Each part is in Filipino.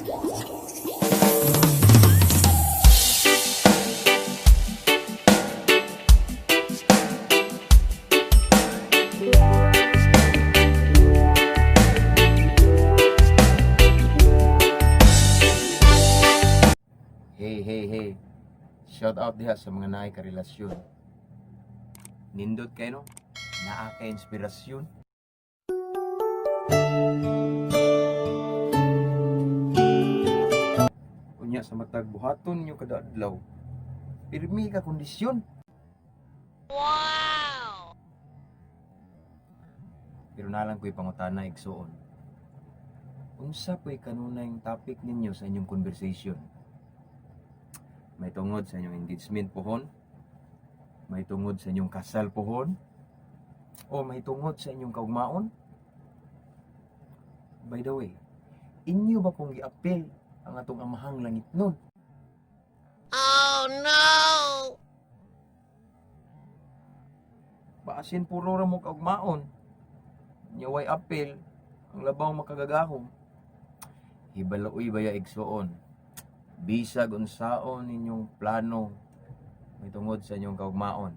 Hey. Shout out diha sa mga naay ka relasyon. Nindot kayo no? Naa ka inspirasyon. Unya sa matag buhaton nyo kada adlaw. Pirmi ka kondisyon. Wow! Pero nalang ko'y pangutana igsuon. Unsa po'y kanunay topic ninyo sa inyong conversation? May tungod sa inyong engagement pohon? May tungod sa inyong kasal pohon? O may tungod sa inyong kaugmaon? By the way, inyo ba kung giapil ang atong amahang langit nun? Oh no! Baasin puro ra mo kaugmaon. Nyaway apil, ang labaw makagagahom. Hibaloy baya igsuon. Bisag unsaon ninyong plano may tungod sa inyong kaugmaon.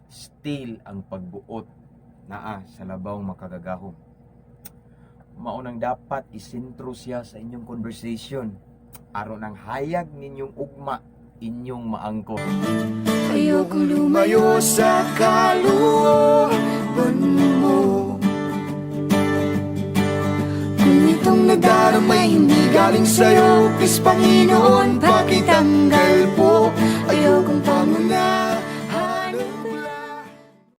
Still ang pagbuot naa sa labaw makagagahom. Maunang dapat isentro siya sa inyong conversation aron ang hayag ninyong ugma inyong maangkon. Ayokong lumayo sa kalooban mo. Kung itong nagdaramay hindi galing sa'yo, please Panginoon, pakitanggal po. Ayokong pamunan.